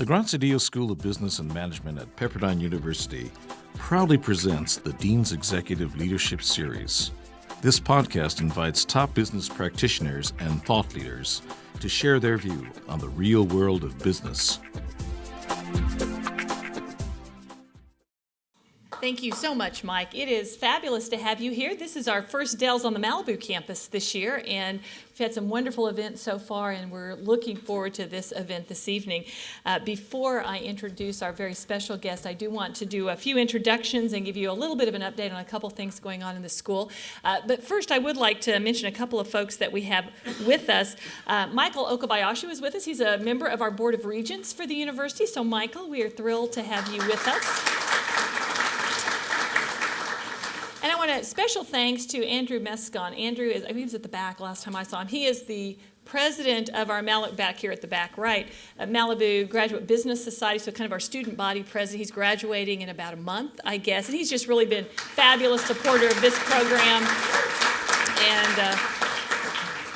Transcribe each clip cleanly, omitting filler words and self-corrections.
The Gran Cedillo School of Business and Management at Pepperdine University proudly presents the Dean's Executive Leadership Series. This podcast invites top business practitioners and thought leaders to share their view on the real world of business. Thank you so much, Mike. It is fabulous to have you here. This is our first Dells on the Malibu campus this year, and we've had some wonderful events so far, and we're looking forward to this event this evening. Before I introduce our very special guest, I do want to do a few introductions and give you a little bit of an update on a couple things going on in the school. But first, I would like to mention a couple of folks that we have with us. Michael Okabayashi is with us. He's a member of our Board of Regents for the university. So, Michael, we are thrilled to have you with us. And I want a special thanks to Andrew Mescon. Andrew is, he was at the back last time I saw him. He is the president of our back here at the back right, Malibu Graduate Business Society, so kind of our student body president. He's graduating in about a month, I guess, and he's just really been a fabulous supporter of this program. And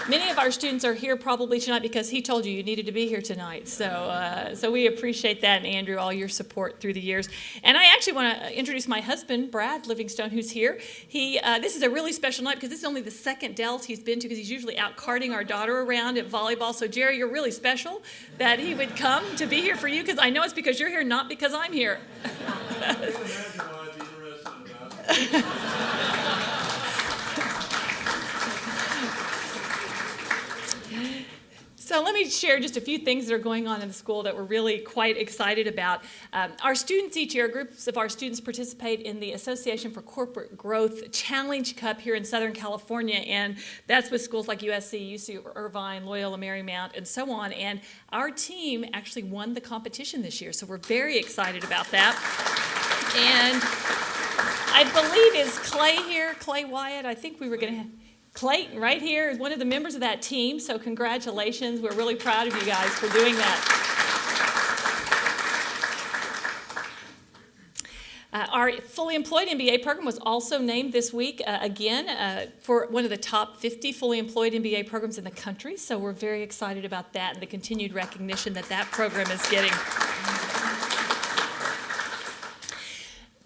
many of our students are here probably tonight because he told you needed to be here tonight. So we appreciate that, and Andrew, all your support through the years. And I actually want to introduce my husband, Brad Livingstone, who's here. This is a really special night because this is only the second Dells he's been to because he's usually out carting our daughter around at volleyball. So, Jerry, you're really special that he would come to be here for you because I know it's because you're here, not because I'm here. I can imagine why it's interesting about it. So let me share just a few things that are going on in the school that we're really quite excited about. Our students each year, groups of our students participate in the Association for Corporate Growth Challenge Cup here in Southern California, and that's with schools like USC, UC Irvine, Loyola Marymount, and so on. And our team actually won the competition this year, so we're very excited about that. And I believe, is Clay here, Clay Wyatt? I think we were going to have Clayton right here is one of the members of that team, so congratulations. We're really proud of you guys for doing that. Our fully employed MBA program was also named this week again for one of the top 50 fully employed MBA programs in the country, so we're very excited about that and the continued recognition that that program is getting.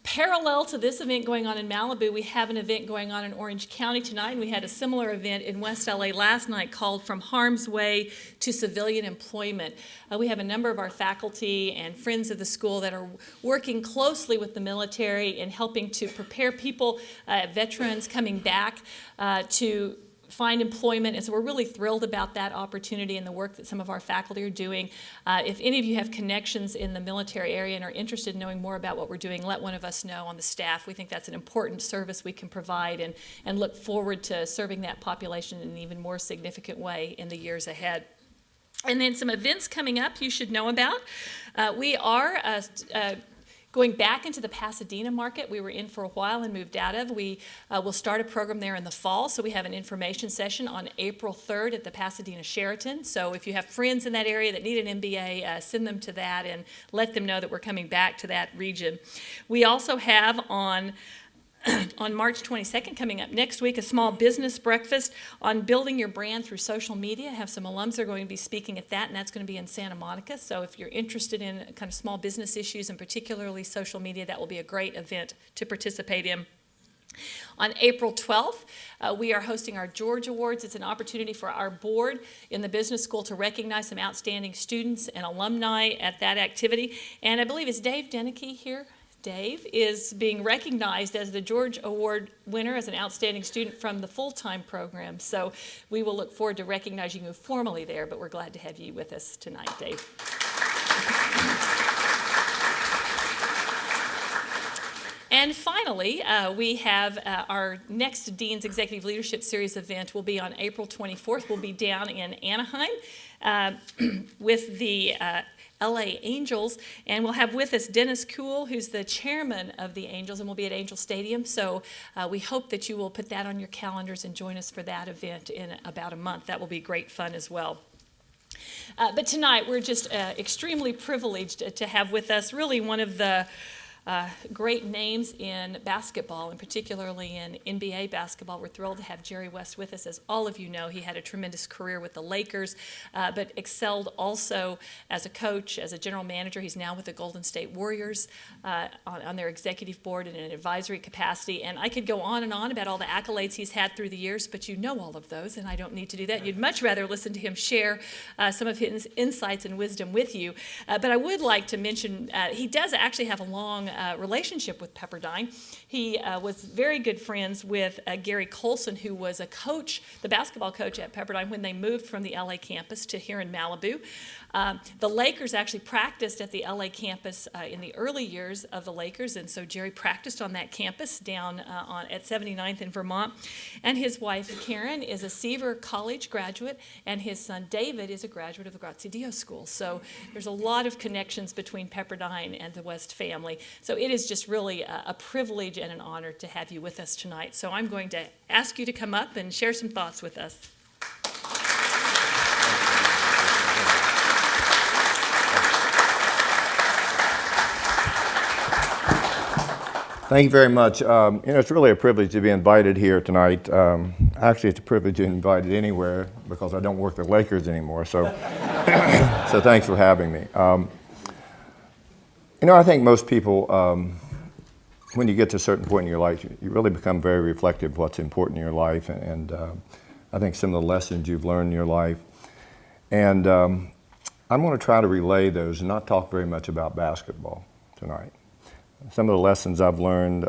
Parallel to this event going on in Malibu, we have an event going on in Orange County tonight, and we had a similar event in West LA last night called From Harm's Way to Civilian Employment. We have a number of our faculty and friends of the school that are working closely with the military in helping to prepare people, veterans coming back to find employment, and so we're really thrilled about that opportunity and the work that some of our faculty are doing. If any of you have connections in the military area and are interested in knowing more about what we're doing, let one of us know on the staff. We think that's an important service we can provide and look forward to serving that population in an even more significant way in the years ahead. And then some events coming up you should know about. We are going back into the Pasadena market. We were in for a while and moved out of. We will start a program there in the fall, so we have an information session on April 3rd at the Pasadena Sheraton. So if you have friends in that area that need an MBA, send them to that and let them know that we're coming back to that region. We also have on March 22nd, coming up next week, a small business breakfast on building your brand through social media. I have some alums that are going to be speaking at that, and that's going to be in Santa Monica. So if you're interested in kind of small business issues and particularly social media, that will be a great event to participate in. On April 12th, we are hosting our George Awards. It's an opportunity for our board in the business school to recognize some outstanding students and alumni at that activity. And I believe, is Dave Denicky here? Dave is being recognized as the George Award winner as an outstanding student from the full-time program. So we will look forward to recognizing you formally there, but we're glad to have you with us tonight, Dave. And finally, we have our next Dean's Executive Leadership Series event will be on April 24th. We'll be down in Anaheim with the LA Angels, and we'll have with us Dennis Kuhl, who's the chairman of the Angels, and we'll be at Angel Stadium. So we hope that you will put that on your calendars and join us for that event in about a month. That will be great fun as well. But tonight, we're just extremely privileged to have with us really one of the great names in basketball, and particularly in NBA basketball. We're thrilled to have Jerry West with us. As all of you know, he had a tremendous career with the Lakers, but excelled also as a coach, as a general manager. He's now with the Golden State Warriors on their executive board in an advisory capacity. And I could go on and on about all the accolades he's had through the years, but you know all of those, and I don't need to do that. You'd much rather listen to him share some of his insights and wisdom with you. But I would like to mention he does actually have a long relationship with Pepperdine. He was very good friends with Gary Colson, who was a coach, the basketball coach at Pepperdine when they moved from the LA campus to here in Malibu. The Lakers actually practiced at the LA campus in the early years of the Lakers, and so Jerry practiced on that campus down at 79th in Vermont. And his wife, Karen, is a Seaver College graduate, and his son, David, is a graduate of the Grazie Dio School. So there's a lot of connections between Pepperdine and the West family. So it is just really a privilege and an honor to have you with us tonight. So I'm going to ask you to come up and share some thoughts with us. Thank you very much. It's really a privilege to be invited here tonight. Actually, it's a privilege to be invited anywhere because I don't work the Lakers anymore. So, so thanks for having me. I think most people, when you get to a certain point in your life, you really become very reflective of what's important in your life, and I think some of the lessons you've learned in your life. And I'm going to try to relay those and not talk very much about basketball tonight. Some of the lessons I've learned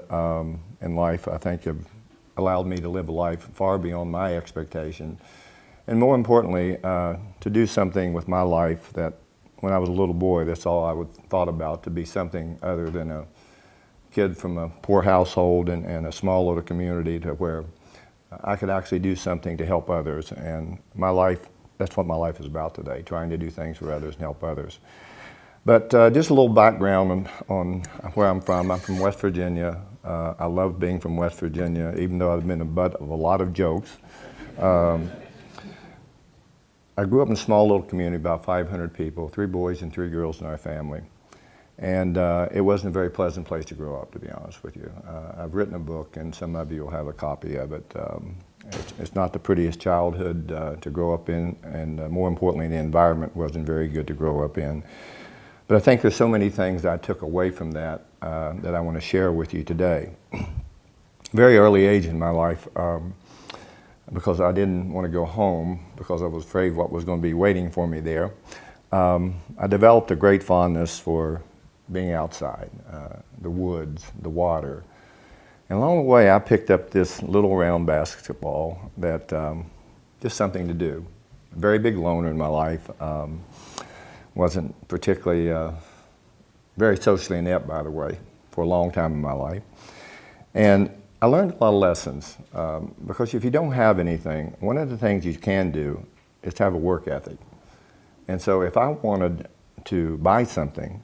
in life, I think, have allowed me to live a life far beyond my expectation. And more importantly, to do something with my life that when I was a little boy, that's all I thought about, to be something other than a kid from a poor household and a small little community, to where I could actually do something to help others. And my life, that's what my life is about today, trying to do things for others and help others. But just a little background on where I'm from. I'm from West Virginia. I love being from West Virginia, even though I've been the butt of a lot of jokes. I grew up in a small little community, about 500 people, 3 boys and 3 girls in our family. And it wasn't a very pleasant place to grow up, to be honest with you. I've written a book, and some of you will have a copy of it. It's not the prettiest childhood to grow up in, and more importantly, the environment wasn't very good to grow up in. But I think there's so many things that I took away from that that I want to share with you today. Very early age in my life, because I didn't want to go home because I was afraid what was going to be waiting for me there, I developed a great fondness for being outside, the woods, the water. And along the way, I picked up this little round basketball that, just something to do. A very big loner in my life. Wasn't particularly very socially inept, by the way, for a long time in my life. And I learned a lot of lessons because if you don't have anything, one of the things you can do is to have a work ethic. And so if I wanted to buy something,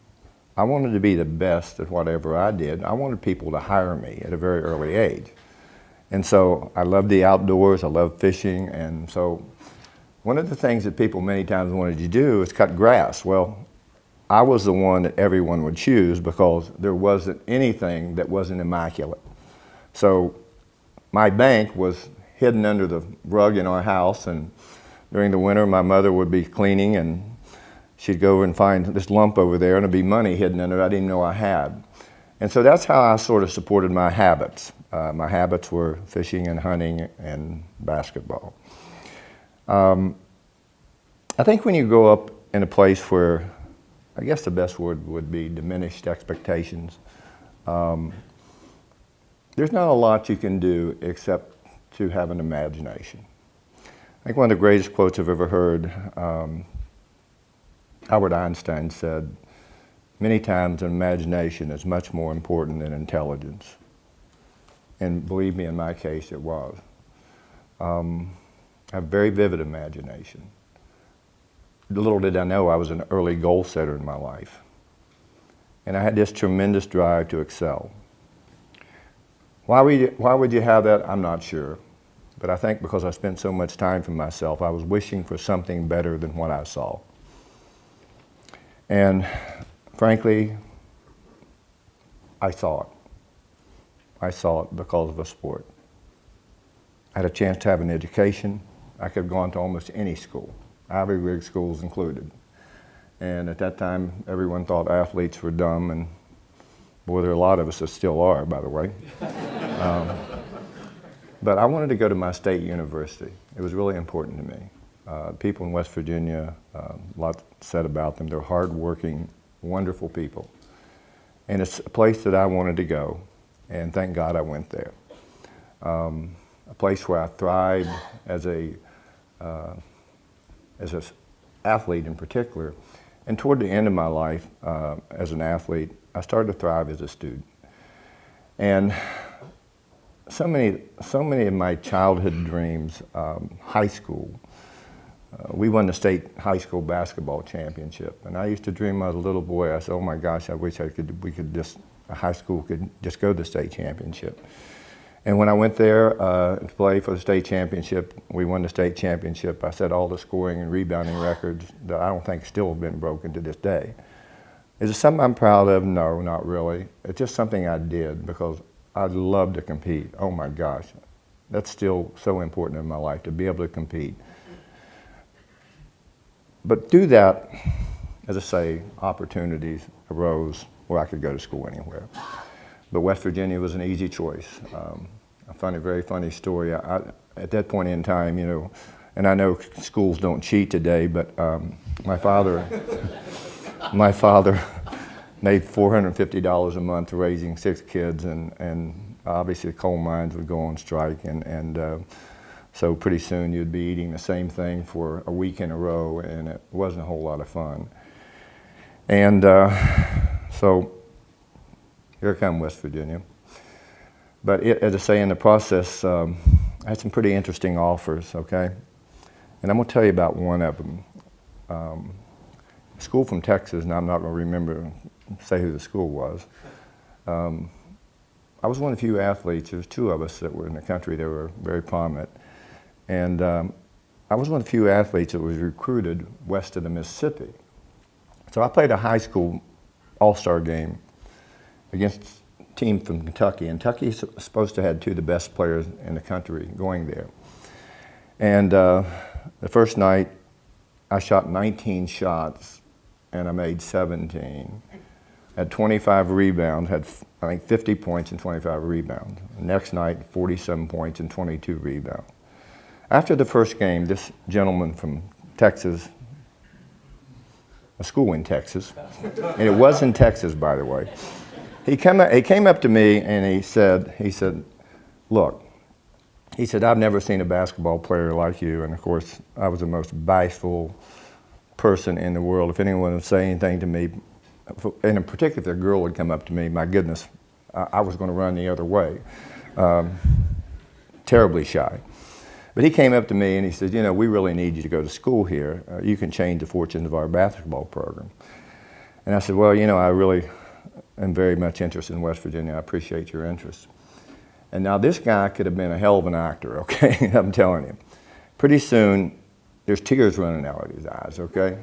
I wanted to be the best at whatever I did. I wanted people to hire me at a very early age. And so I loved the outdoors, I loved fishing, and so one of the things that people many times wanted to do is cut grass. Well, I was the one that everyone would choose because there wasn't anything that wasn't immaculate. So my bank was hidden under the rug in our house, and during the winter my mother would be cleaning and she'd go and find this lump over there and there'd be money hidden under it I didn't know I had. And so that's how I sort of supported my habits. My habits were fishing and hunting and basketball. I think when you grow up in a place where, I guess the best word would be diminished expectations, there's not a lot you can do except to have an imagination. I think one of the greatest quotes I've ever heard, Albert Einstein said, many times an imagination is much more important than intelligence. And believe me, in my case, it was. I have a very vivid imagination. Little did I know I was an early goal setter in my life. And I had this tremendous drive to excel. Why would you have that? I'm not sure. But I think because I spent so much time for myself, I was wishing for something better than what I saw. And frankly, I saw it. I saw it because of a sport. I had a chance to have an education. I could have gone to almost any school, Ivy League schools included. And at that time, everyone thought athletes were dumb, and boy, there are a lot of us that still are, by the way. But I wanted to go to my state university. It was really important to me. People in West Virginia, a lot said about them. They're hardworking, wonderful people. And it's a place that I wanted to go, and thank God I went there. A place where I thrived as an athlete in particular. And toward the end of my life as an athlete, I started to thrive as a student. And so many of my childhood dreams, high school, we won the state high school basketball championship. And I used to dream as a little boy, I said, oh my gosh, I wish high school could just go to the state championship. And when I went there to play for the state championship, we won the state championship. I set all the scoring and rebounding records that I don't think still have been broken to this day. Is it something I'm proud of? No, not really. It's just something I did because I love to compete. Oh my gosh, that's still so important in my life, to be able to compete. But through that, as I say, opportunities arose where I could go to school anywhere. But West Virginia was an easy choice. A very funny story. At that point in time, you know, and I know schools don't cheat today, but my father made $450 a month raising 6 kids, and obviously the coal mines would go on strike, and so pretty soon you'd be eating the same thing for a week in a row, and it wasn't a whole lot of fun. And so here come West Virginia. But as I say, in the process, I had some pretty interesting offers, okay? And I'm gonna tell you about one of them. School from Texas, and I'm not gonna say who the school was. I was one of the few athletes, there was 2 of us that were in the country that were very prominent. And I was one of the few athletes that was recruited west of the Mississippi. So I played a high school all-star game against a team from Kentucky. And Kentucky's supposed to have 2 of the best players in the country going there. And the first night, I shot 19 shots, and I made 17. Had 25 rebounds, had I think 50 points and 25 rebounds. The next night, 47 points and 22 rebounds. After the first game, this gentleman from Texas, a school in Texas, and it was in Texas, by the way, he came up to me and he said, look, he said, I've never seen a basketball player like you. And of course, I was the most bashful person in the world. If anyone would say anything to me, and in particular if a girl would come up to me, my goodness, I was going to run the other way. Terribly shy. But he came up to me and he said, you know, we really need you to go to school here. You can change the fortunes of our basketball program. And I said, well, you know, I really am very much interested in West Virginia. I appreciate your interest. And now this guy could have been a hell of an actor, okay? I'm telling you. Pretty soon, there's tears running out of his eyes, okay?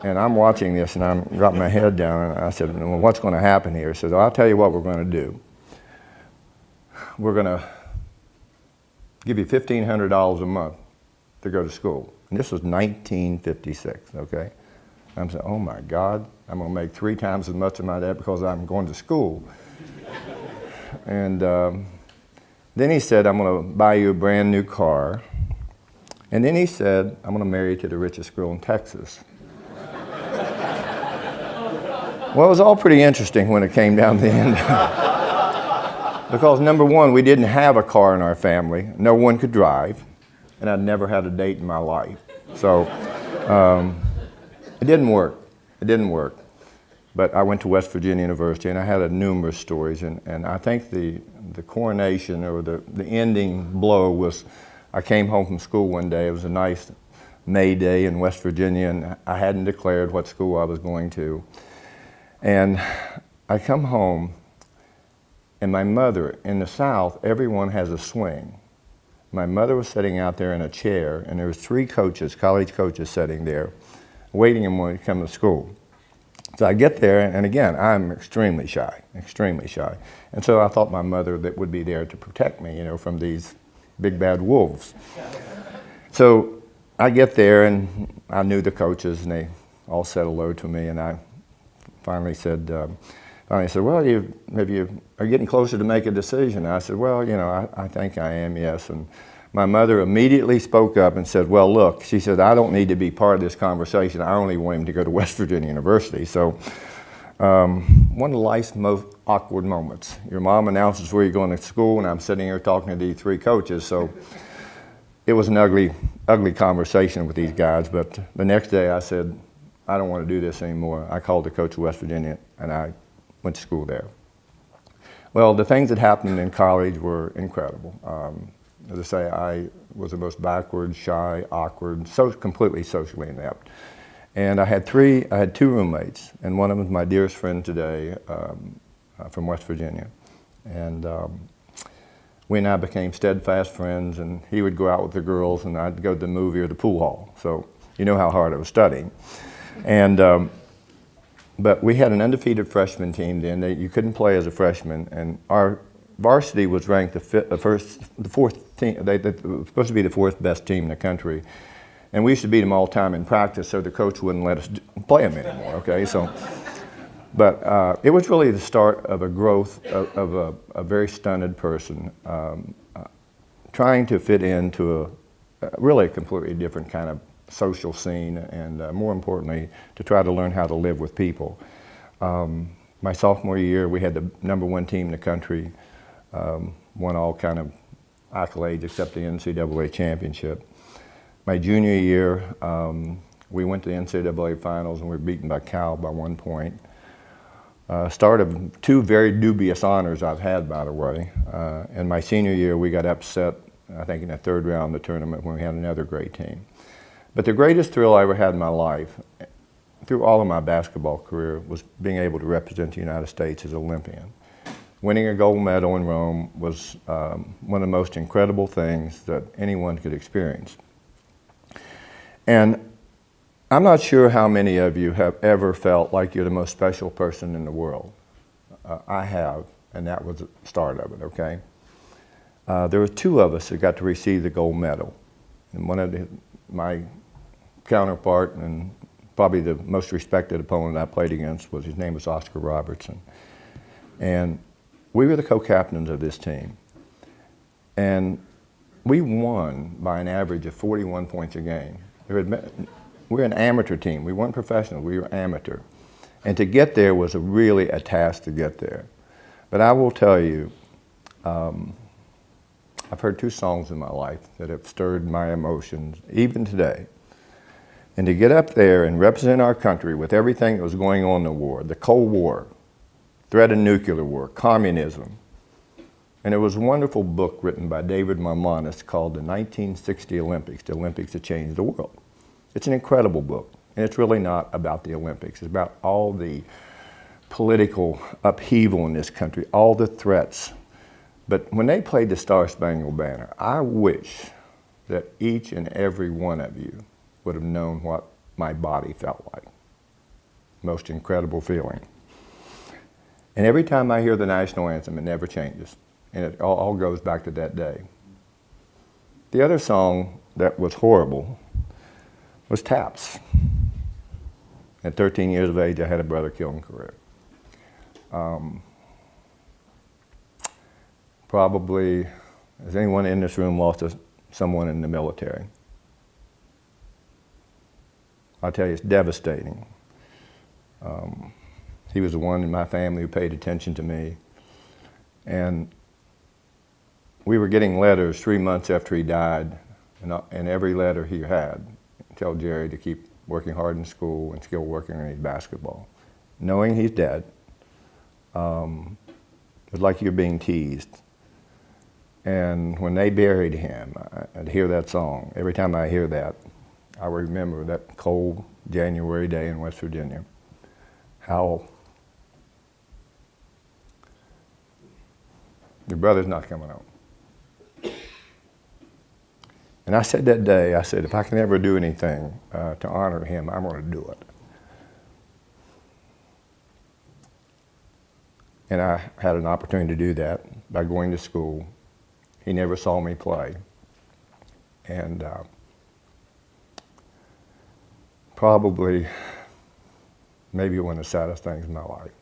And I'm watching this and I'm dropping my head down and I said, well, what's going to happen here? He said, I'll tell you what we're going to do. We're going to give you $1,500 a month to go to school. And this was 1956, okay? I'm saying, oh my God, I'm going to make 3 times as much of my dad because I'm going to school. And then he said, I'm going to buy you a brand new car. And then he said, I'm going to marry you to the richest girl in Texas. Well, it was all pretty interesting when it came down to the end. Because number one, we didn't have a car in our family. No one could drive. And I'd never had a date in my life. So it didn't work. It didn't work. But I went to West Virginia University and I had numerous stories. And I think the coronation or the ending blow was I came home from school one day. It was a nice May day in West Virginia and I hadn't declared what school I was going to. And I come home and my mother, in the South, everyone has a swing. My mother was sitting out there in a chair and there was 3 coaches, college coaches sitting there, waiting for me to come to school. So I get there, and again, I'm extremely shy. And so I thought my mother that would be there to protect me, from these big bad wolves. So I get there, and I knew the coaches, and they all said hello to me, and I finally said, well, are you getting closer to make a decision? And I said, well, I think I am, yes. And my mother immediately spoke up and said, well, look, she said, I don't need to be part of this conversation. I only want him to go to West Virginia University. So one of life's most awkward moments. Your mom announces where you're going to school, and I'm sitting here talking to these three coaches. So it was an ugly conversation with these guys. But the next day I said, I don't want to do this anymore. I called the coach of West Virginia, and I went to school there. Well, the things that happened in college were incredible. As I say, I was the most backward, shy, awkward, completely socially inept. And I had two roommates, and one of them is my dearest friend today from West Virginia. And we and I became steadfast friends, and he would go out with the girls, and I'd go to the movie or the pool hall. So you know how hard I was studying. And but we had an undefeated freshman team then. You couldn't play as a freshman, and our varsity was ranked the fourth team. They were supposed to be the fourth best team in the country, and we used to beat them all the time in practice, so the coach wouldn't let us play them anymore. Okay, so, but it was really the start of a growth of a very stunted person, trying to fit into really a completely different kind of social scene, and more importantly, to try to learn how to live with people. My sophomore year, we had the #1 team in the country, won all kind of accolades except the NCAA championship. My junior year, we went to the NCAA finals and we were beaten by Cal by 1 point. Start of two very dubious honors I've had, by the way. And my senior year, we got upset, I think in the third round of the tournament when we had another great team. But the greatest thrill I ever had in my life, through all of my basketball career, was being able to represent the United States as an Olympian. Winning a gold medal in Rome was one of the most incredible things that anyone could experience. And I'm not sure how many of you have ever felt like you're the most special person in the world. I have, and that was the start of it, okay? There were two of us that got to receive the gold medal. And one of my counterpart and probably the most respected opponent I played against his name was Oscar Robertson. And we were the co-captains of this team. And we won by an average of 41 points a game. We're an amateur team. We weren't professional, we were amateur. And to get there was really a task to get there. But I will tell you, I've heard two songs in my life that have stirred my emotions, even today. And to get up there and represent our country with everything that was going on in the war, the Cold War, threat of nuclear war, communism. And there was a wonderful book written by David Marmonis called The 1960 Olympics, the Olympics that changed the world. It's an incredible book, and it's really not about the Olympics. It's about all the political upheaval in this country, all the threats. But when they played the Star-Spangled Banner, I wish that each and every one of you would have known what my body felt like. Most incredible feeling. And every time I hear the national anthem, it never changes. And it all goes back to that day. The other song that was horrible was Taps. At 13 years of age, I had a brother killed in Korea. Probably, has anyone in this room lost someone in the military? I'll tell you, it's devastating. He was the one in my family who paid attention to me. And we were getting letters 3 months after he died, and every letter he had tell Jerry to keep working hard in school and still working on his basketball. Knowing he's dead, it was like you're being teased. And when they buried him, I'd hear that song. Every time I hear that, I remember that cold January day in West Virginia. How your brother's not coming home. And I said that day, I said, if I can ever do anything to honor him, I'm going to do it. And I had an opportunity to do that by going to school. He never saw me play. And probably maybe one of the saddest things in my life.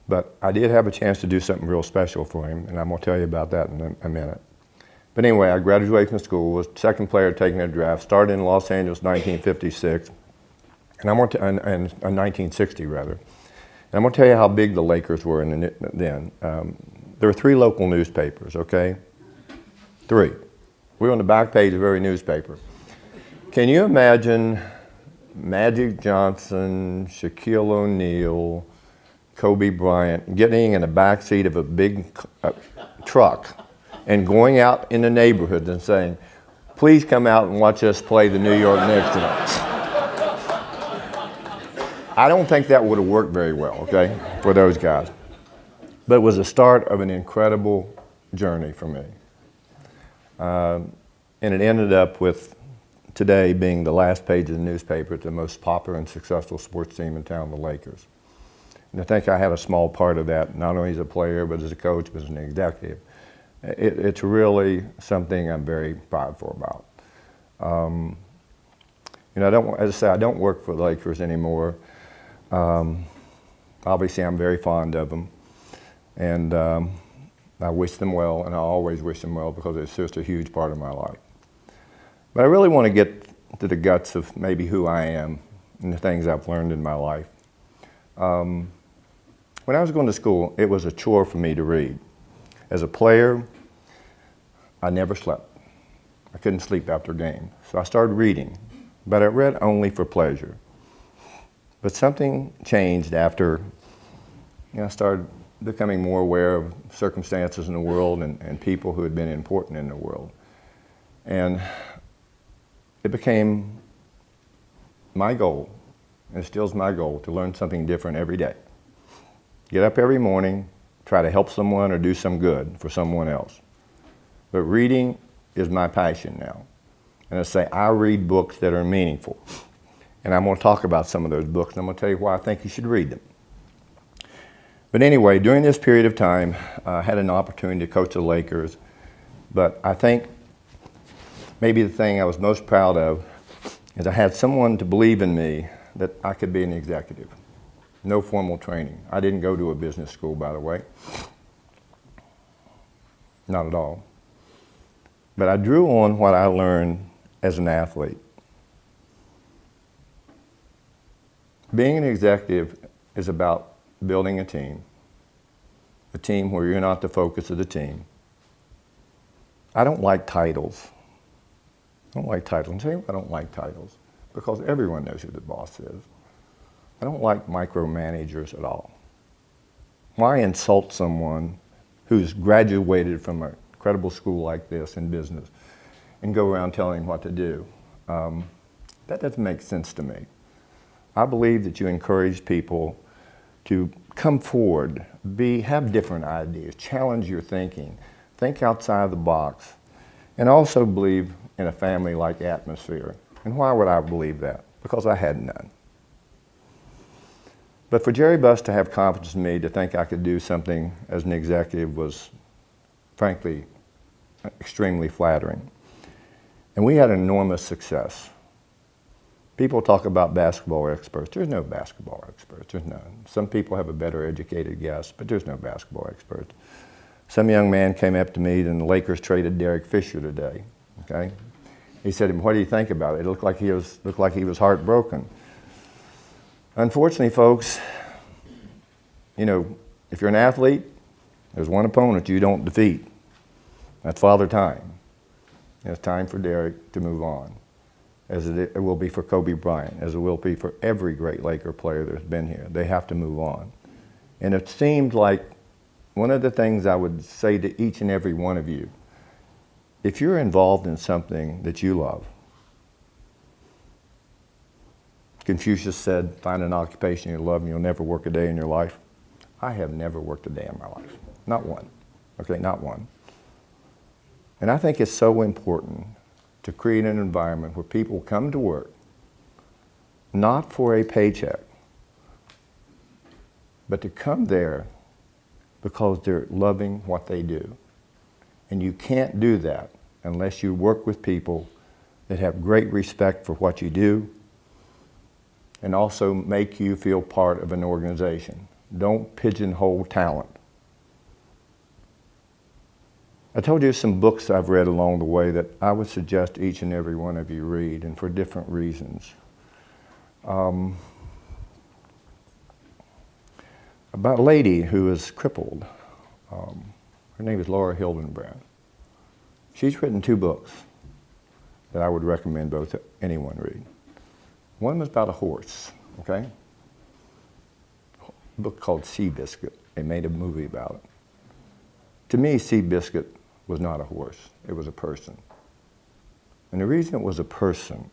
But I did have a chance to do something real special for him, and I'm going to tell you about that in a minute. But anyway, I graduated from school, was the second player taking a draft, started in Los Angeles 1956, and I'm going to, 1960 rather. And I'm going to tell you how big the Lakers were then. There were 3 local newspapers, okay? 3. We were on the back page of every newspaper. Can you imagine Magic Johnson, Shaquille O'Neal, Kobe Bryant getting in the back seat of a big truck and going out in the neighborhood and saying, please come out and watch us play the New York Knicks tonight? I don't think that would have worked very well, okay, for those guys. But it was the start of an incredible journey for me. And it ended up with today being the last page of the newspaper, the most popular and successful sports team in town, the Lakers. And I think I had a small part of that, not only as a player, but as a coach, but as an executive. It's really something I'm very proudful about. You know, as I say, I don't work for the Lakers anymore. Obviously, I'm very fond of them. And I wish them well, and I always wish them well because it's just a huge part of my life. But I really want to get to the guts of maybe who I am and the things I've learned in my life. When I was going to school, it was a chore for me to read. As a player, I never slept. I couldn't sleep after games. So I started reading, but I read only for pleasure. But something changed after I started becoming more aware of circumstances in the world and people who had been important in the world. And it became my goal, and it still is my goal, to learn something different every day. Get up every morning, try to help someone or do some good for someone else. But reading is my passion now. And I say I read books that are meaningful. And I'm going to talk about some of those books, and I'm going to tell you why I think you should read them. But anyway, during this period of time, I had an opportunity to coach the Lakers. But I think maybe the thing I was most proud of is I had someone to believe in me that I could be an executive. No formal training. I didn't go to a business school, by the way. Not at all. But I drew on what I learned as an athlete. Being an executive is about building a team where you're not the focus of the team. I don't like titles. I don't like titles. I'll tell you why I don't like titles. Because everyone knows who the boss is. I don't like micromanagers at all. Why insult someone who's graduated from an incredible school like this in business and go around telling them what to do? That doesn't make sense to me. I believe that you encourage people to come forward, have different ideas, challenge your thinking, think outside the box, and also believe in a family-like atmosphere. And why would I believe that? Because I had none. But for Jerry Buss to have confidence in me to think I could do something as an executive was, frankly, extremely flattering. And we had enormous success. People talk about basketball experts. There's no basketball experts. There's none. Some people have a better educated guess, but there's no basketball experts. Some young man came up to me, and the Lakers traded Derek Fisher today. Okay, he said, "What do you think about it?" It looked like he was heartbroken. Unfortunately, folks, you know, if you're an athlete, there's one opponent you don't defeat. That's Father Time. And it's time for Derek to move on, as it will be for Kobe Bryant, as it will be for every great Laker player that's been here. They have to move on. And it seemed like one of the things I would say to each and every one of you, if you're involved in something that you love, Confucius said, find an occupation you love and you'll never work a day in your life. I have never worked a day in my life. Not one. Okay, not one. And I think it's so important to create an environment where people come to work not for a paycheck, but to come there because they're loving what they do. And you can't do that unless you work with people that have great respect for what you do and also make you feel part of an organization. Don't pigeonhole talent. I told you some books I've read along the way that I would suggest each and every one of you read, and for different reasons. About a lady who is crippled. Her name is Laura Hildenbrand. She's written 2 books that I would recommend both anyone read. One was about a horse, okay? A book called Seabiscuit. They made a movie about it. To me, Seabiscuit was not a horse, it was a person. And the reason it was a person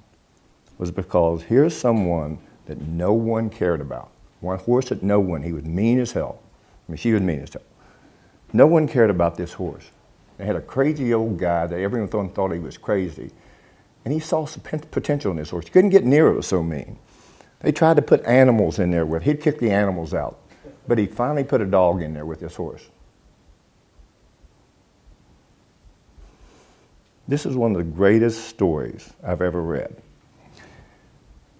was because here's someone that no one cared about. One horse that no one, he was mean as hell. I mean, she was mean as hell. No one cared about this horse. They had a crazy old guy that everyone thought he was crazy. And he saw some potential in this horse. He couldn't get near it, it was so mean. They tried to put animals in there with, he'd kick the animals out. But he finally put a dog in there with this horse. This is one of the greatest stories I've ever read.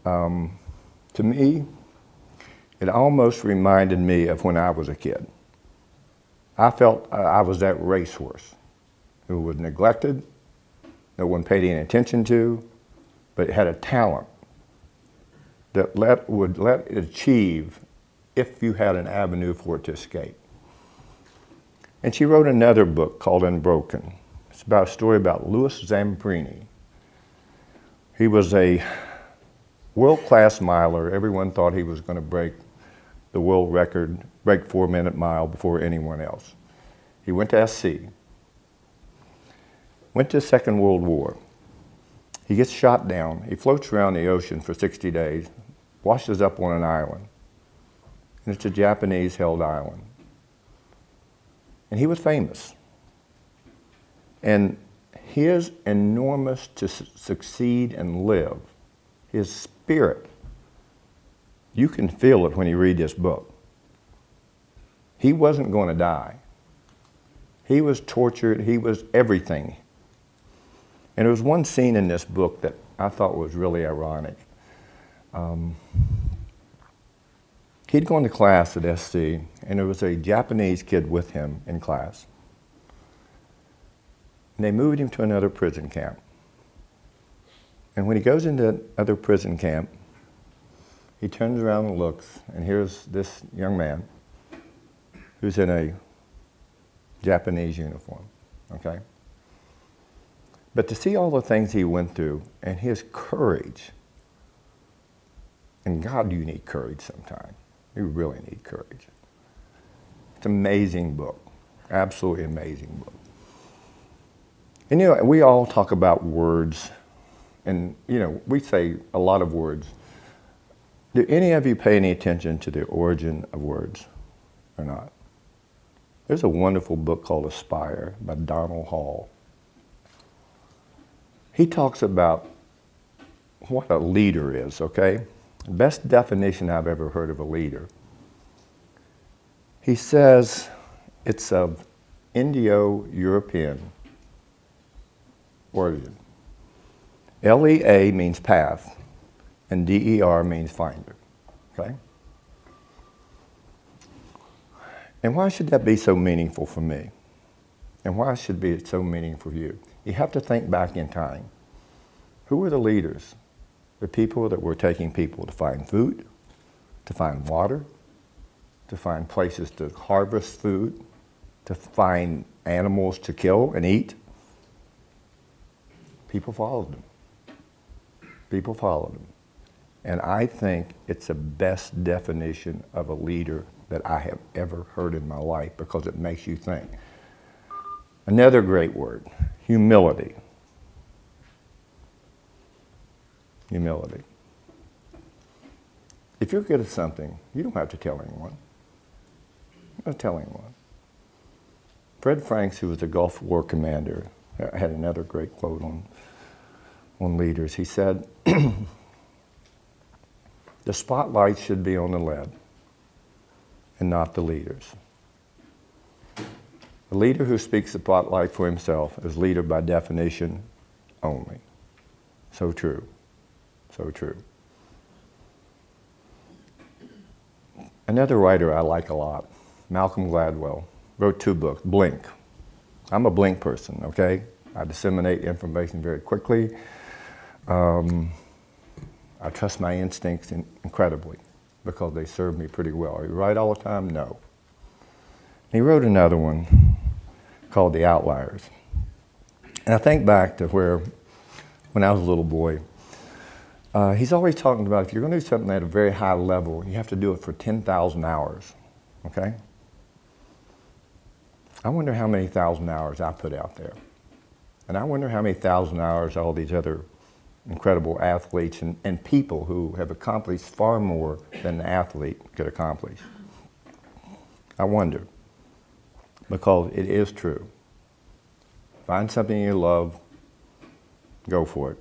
To me, it almost reminded me of when I was a kid. I felt I was that racehorse who was neglected, no one paid any attention to, but it had a talent that would let it achieve if you had an avenue for it to escape. And she wrote another book called Unbroken. It's about a story about Louis Zambrini. He was a world-class miler. Everyone thought he was going to break the world record, break 4-minute mile before anyone else. He went to SC, went to the Second World War. He gets shot down. He floats around the ocean for 60 days, washes up on an island. And it's a Japanese-held island. And he was famous. And his enormous to succeed and live, his spirit, you can feel it when you read this book. He wasn't going to die. He was tortured. He was everything. And there was one scene in this book that I thought was really ironic. He'd gone to class at SC, and there was a Japanese kid with him in class. And they moved him to another prison camp. And when he goes into that other prison camp, he turns around and looks, and here's this young man who's in a Japanese uniform, okay? But to see all the things he went through and his courage, and God, you need courage sometimes. You really need courage. It's an amazing book, absolutely amazing book. And you know, we all talk about words, and you know, we say a lot of words. Do any of you pay any attention to the origin of words or not? There's a wonderful book called Aspire by Donald Hall. He talks about what a leader is, okay? Best definition I've ever heard of a leader. He says it's of Indo-European origin. L-E-A means path, and D-E-R means finder, okay? And why should that be so meaningful for me? And why should it be so meaningful for you? You have to think back in time. Who were the leaders? The people that were taking people to find food, to find water, to find places to harvest food, to find animals to kill and eat. People followed them. People followed them. And I think it's the best definition of a leader that I have ever heard in my life because it makes you think. Another great word, humility. Humility. If you're good at something, you don't have to tell anyone. You don't tell anyone. Fred Franks, who was the Gulf War commander, had another great quote on leaders. He said, the spotlight should be on the led and not the leaders. A leader who speaks the spotlight for himself is leader by definition only. So true. So true. Another writer I like a lot, Malcolm Gladwell, wrote 2 books, Blink. I'm a blink person, okay? I disseminate information very quickly. I trust my instincts incredibly because they serve me pretty well. Are you right all the time? No. He wrote another one called The Outliers. And I think back to when I was a little boy, he's always talking about if you're going to do something at a very high level, you have to do it for 10,000 hours, okay? I wonder how many thousand hours I put out there. And I wonder how many thousand hours all these other incredible athletes and people who have accomplished far more than an athlete could accomplish. I wonder, because it is true. Find something you love, go for it.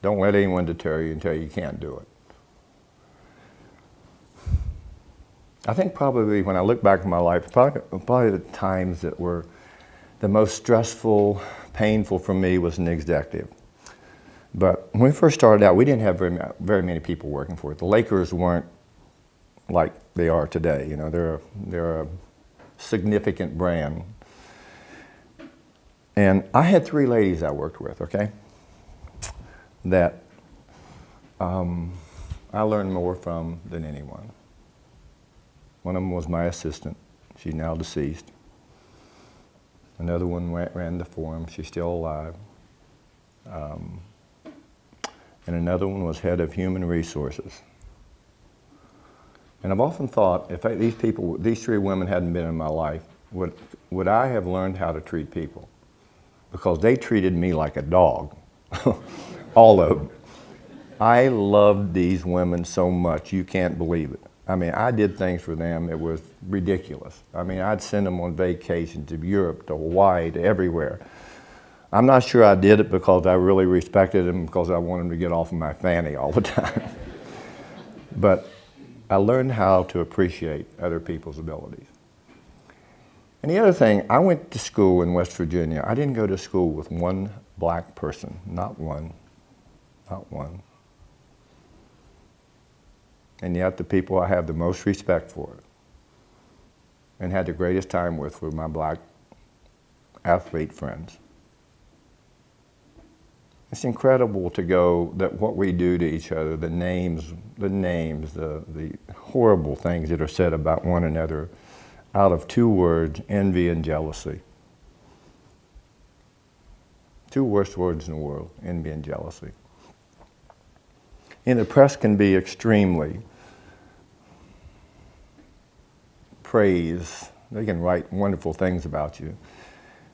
Don't let anyone deter you and tell you you can't do it. I think probably when I look back in my life, probably the times that were the most stressful, painful for me was an executive. But when we first started out, we didn't have very many people working for it. The Lakers weren't like they are today. You know, they're a significant brand. And I had 3 ladies I worked with, okay, that I learned more from than anyone. One of them was my assistant. She's now deceased. Another one ran the forum. She's still alive. And another one was head of human resources. And I've often thought, if these 3 women hadn't been in my life, would I have learned how to treat people? Because they treated me like a dog, all of them. I loved these women so much, you can't believe it. I mean, I did things for them, it was ridiculous. I mean, I'd send them on vacation to Europe, to Hawaii, to everywhere. I'm not sure I did it because I really respected them, because I wanted them to get off of my fanny all the time. But I learned how to appreciate other people's abilities. And the other thing, I went to school in West Virginia. I didn't go to school with one black person, not one, not one. And yet the people I have the most respect for and had the greatest time with were my black athlete friends. It's incredible to go that what we do to each other, the names, the horrible things that are said about one another out of 2 words, envy and jealousy. 2 worst words in the world, envy and jealousy. And the press can be extremely praise. They can write wonderful things about you.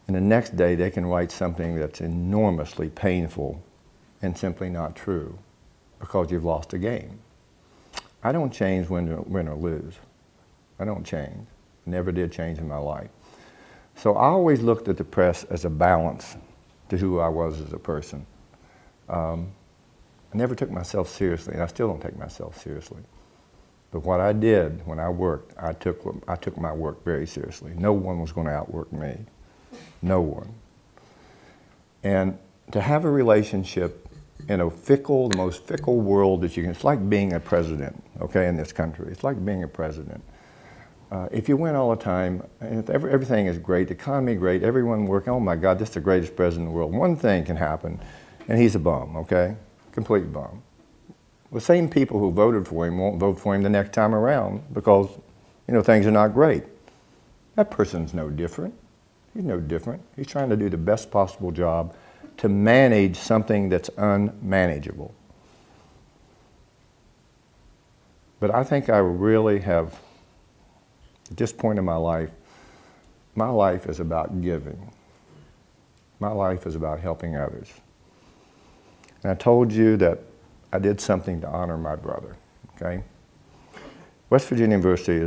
And the next day they can write something that's enormously painful and simply not true because you've lost a game. I don't change win or lose. I don't change. Never did change in my life. So I always looked at the press as a balance to who I was as a person. I never took myself seriously, and I still don't take myself seriously. But what I did when I worked, I took my work very seriously. No one was going to outwork me. No one. And to have a relationship in a fickle, the most fickle world that you can, it's like being a president, okay, in this country. It's like being a president. If you win all the time, and if everything is great, the economy great, everyone working, oh my God, this is the greatest president in the world. One thing can happen, and he's a bum, okay? Complete bum. The same people who voted for him won't vote for him the next time around because, you know, things are not great. That person's no different. He's no different. He's trying to do the best possible job to manage something that's unmanageable. But I think I really have, at this point in my life is about giving. My life is about helping others. And I told you that I did something to honor my brother, okay? West Virginia University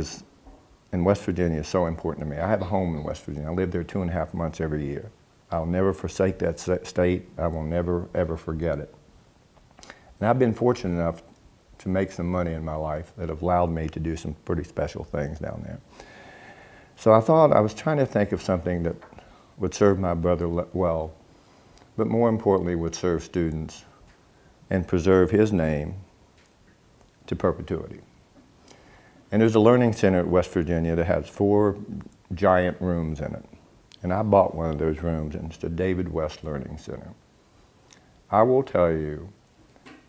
in West Virginia is so important to me. I have a home in West Virginia. I live there 2.5 months every year. I'll never forsake that state. I will never, ever forget it. And I've been fortunate enough to make some money in my life that have allowed me to do some pretty special things down there. So I was trying to think of something that would serve my brother well, but more importantly would serve students and preserve his name to perpetuity. And there's a learning center at West Virginia that has 4 giant rooms in it. And I bought one of those rooms, and it's the David West Learning Center. I will tell you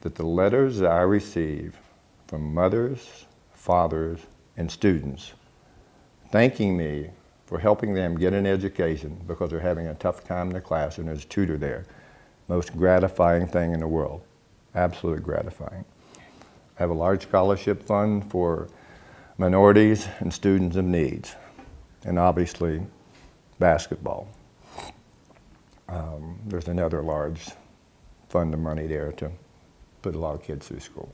that the letters that I receive from mothers, fathers, and students thanking me for helping them get an education because they're having a tough time in the class and there's a tutor there, most gratifying thing in the world, absolutely gratifying. I have a large scholarship fund for minorities and students of needs, and obviously basketball. There's another large fund of money there to put a lot of kids through school.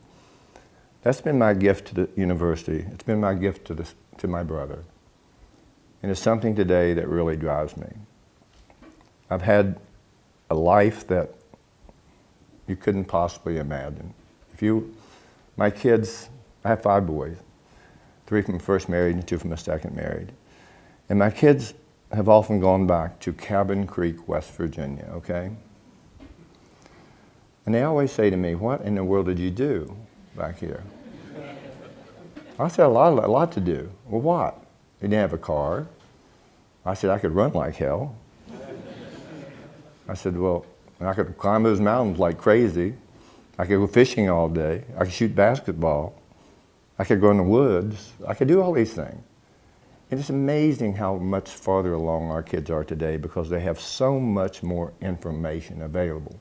That's been my gift to the university. It's been my gift to my brother. And it's something today that really drives me. I've had a life that you couldn't possibly imagine. My kids, I have 5 boys, 3 from the first marriage and 2 from the second married. And my kids have often gone back to Cabin Creek, West Virginia, okay? And they always say to me, what in the world did you do back here? I said, a lot to do. Well, what? They didn't have a car. I said, I could run like hell. I said, well, I could climb those mountains like crazy. I could go fishing all day. I could shoot basketball. I could go in the woods. I could do all these things. And it's amazing how much farther along our kids are today because they have so much more information available.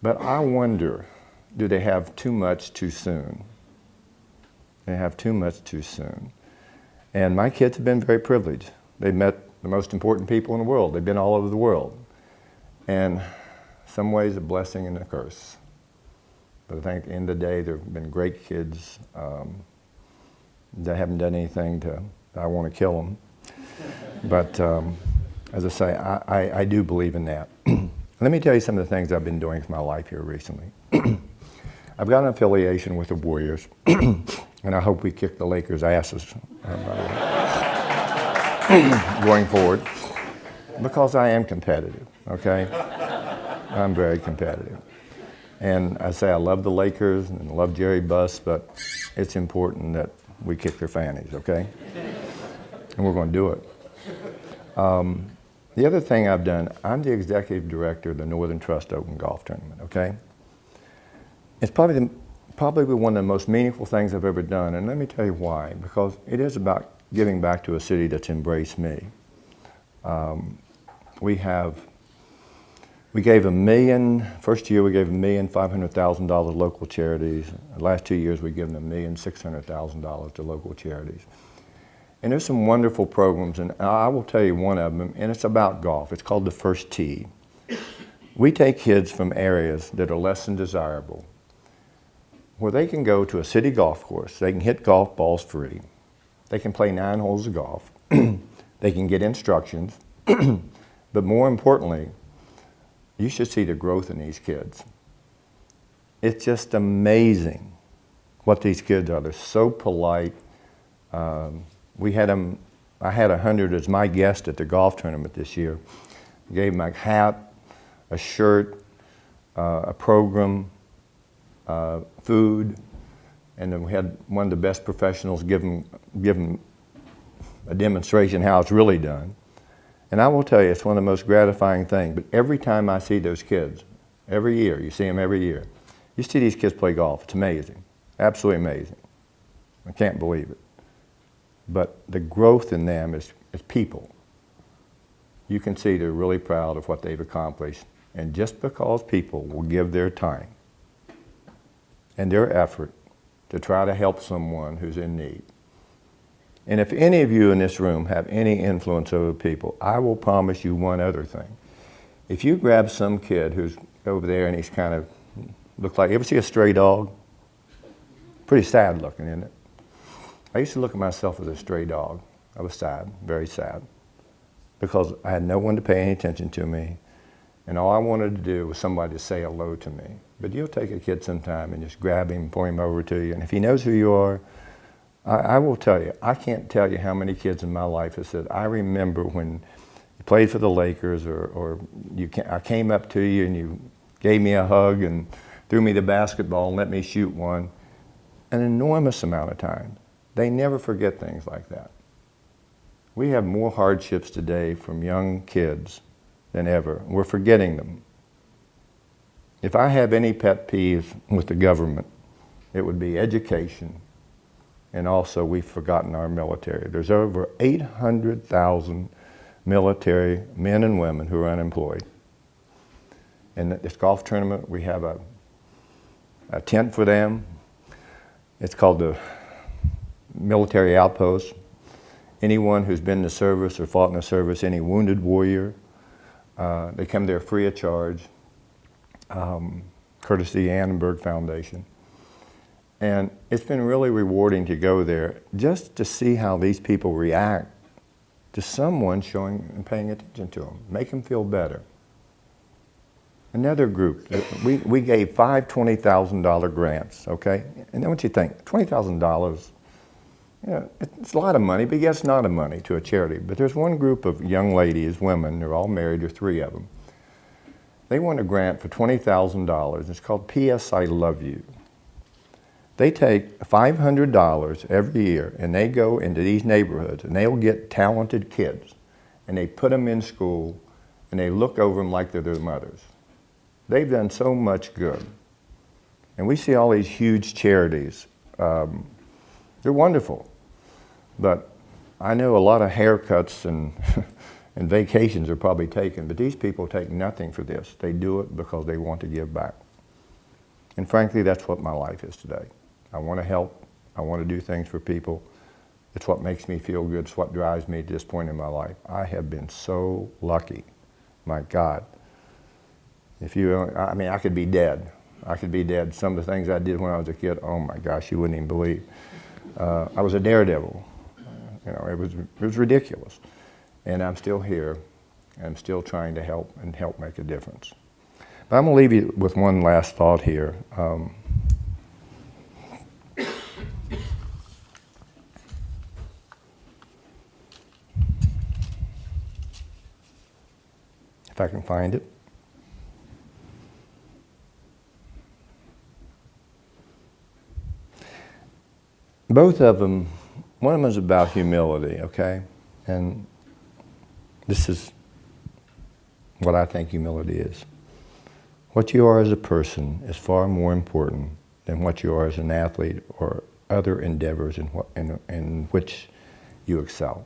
But I wonder, do they have too much too soon? They have too much too soon. And my kids have been very privileged. They've met the most important people in the world. They've been all over the world. And some ways a blessing and a curse. But I think at the end of the day, they've been great kids. They haven't done anything I want to kill them. But as I say, I do believe in that. Let me tell you some of the things I've been doing for my life here recently. I've got an affiliation with the Warriors, and I hope we kick the Lakers' asses going forward, because I am competitive, okay? I'm very competitive. And I say I love the Lakers and love Jerry Buss, but it's important that we kick their fannies, okay? And we're going to do it. The other thing I've done, I'm the executive director of the Northern Trust Open Golf Tournament, okay? It's probably one of the most meaningful things I've ever done, and let me tell you why. Because it is about giving back to a city that's embraced me. We gave first year we gave $1,500,000 local charities. The last 2 years we've given $1,600,000 to local charities. And there's some wonderful programs, and I will tell you one of them, and it's about golf. It's called the First Tee. We take kids from areas that are less than desirable, where they can go to a city golf course. They can hit golf balls free. They can play 9 holes of golf. They can get instructions. But more importantly, you should see the growth in these kids. It's just amazing what these kids are. They're so polite. I had 100 as my guest at the golf tournament this year. Gave them a hat, a shirt, a program, food, and then we had one of the best professionals give them a demonstration how it's really done. And I will tell you, it's one of the most gratifying things. But every time I see those kids, every year, you see them every year, you see these kids play golf. It's amazing, absolutely amazing. I can't believe it. But the growth in them is people. You can see they're really proud of what they've accomplished. And just because people will give their time and their effort to try to help someone who's in need. And if any of you in this room have any influence over people, I will promise you one other thing. If you grab some kid who's over there and he's kind of, looks like, you ever see a stray dog? Pretty sad looking, isn't it? I used to look at myself as a stray dog. I was sad, very sad, because I had no one to pay any attention to me, and all I wanted to do was somebody to say hello to me. But you'll take a kid sometime and just grab him, point him over to you, and if he knows who you are, I will tell you, I can't tell you how many kids in my life have said, I remember when you played for the Lakers or I came up to you and you gave me a hug and threw me the basketball and let me shoot one. An enormous amount of time. They never forget things like that. We have more hardships today from young kids than ever. We're forgetting them. If I have any pet peeves with the government, it would be education. And also, we've forgotten our military. There's over 800,000 military men and women who are unemployed. In this golf tournament, we have a tent for them. It's called the Military Outpost. Anyone who's been in the service or fought in the service, any wounded warrior, they come there free of charge, courtesy Annenberg Foundation. And it's been really rewarding to go there just to see how these people react to someone showing and paying attention to them, make them feel better. Another group, we gave 5 $20,000 grants, okay? And then what you think, $20,000, yeah, it's a lot of money, but yes, not a money to a charity. But there's one group of young ladies, women, they're all married, there are 3 of them. They won a grant for $20,000. It's called P.S. I Love You. They take $500 every year and they go into these neighborhoods and they'll get talented kids and they put them in school and they look over them like they're their mothers. They've done so much good. And we see all these huge charities. They're wonderful. But I know a lot of haircuts and, and vacations are probably taken, but these people take nothing for this. They do it because they want to give back. And frankly, that's what my life is today. I want to help. I want to do things for people. It's what makes me feel good. It's what drives me to this point in my life. I have been so lucky. My God. I mean, I could be dead. I could be dead. Some of the things I did when I was a kid, oh my gosh, you wouldn't even believe. I was a daredevil. It was ridiculous. And I'm still here. And I'm still trying to help and help make a difference. But I'm going to leave you with one last thought here. If I can find it. Both of them, one of them is about humility, okay? And this is what I think humility is. What you are as a person is far more important than what you are as an athlete or other endeavors in which you excel.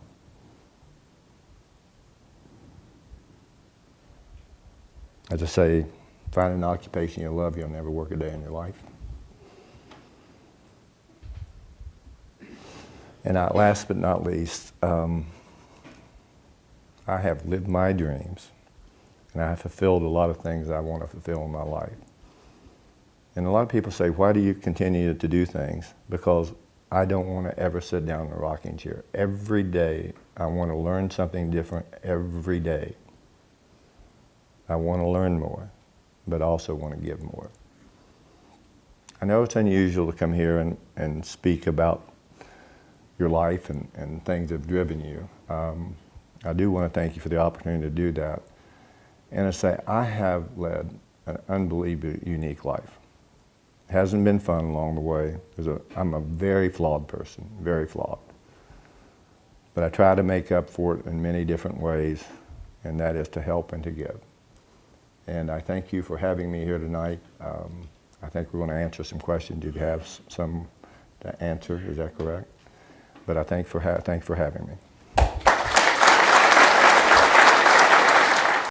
As I say, find an occupation you love, you'll never work a day in your life. And last but not least, I have lived my dreams, and I have fulfilled a lot of things I want to fulfill in my life. And a lot of people say, why do you continue to do things? Because I don't want to ever sit down in a rocking chair. Every day, I want to learn something different every day. I want to learn more, but also want to give more. I know it's unusual to come here and speak about your life and things that have driven you. I do want to thank you for the opportunity to do that. And I say, I have led an unbelievably unique life. It hasn't been fun along the way. I'm a very flawed person, very flawed. But I try to make up for it in many different ways, and that is to help and to give. And I thank you for having me here tonight. I think we're going to answer some questions. You have some to answer, is that correct? But I thank you for having me.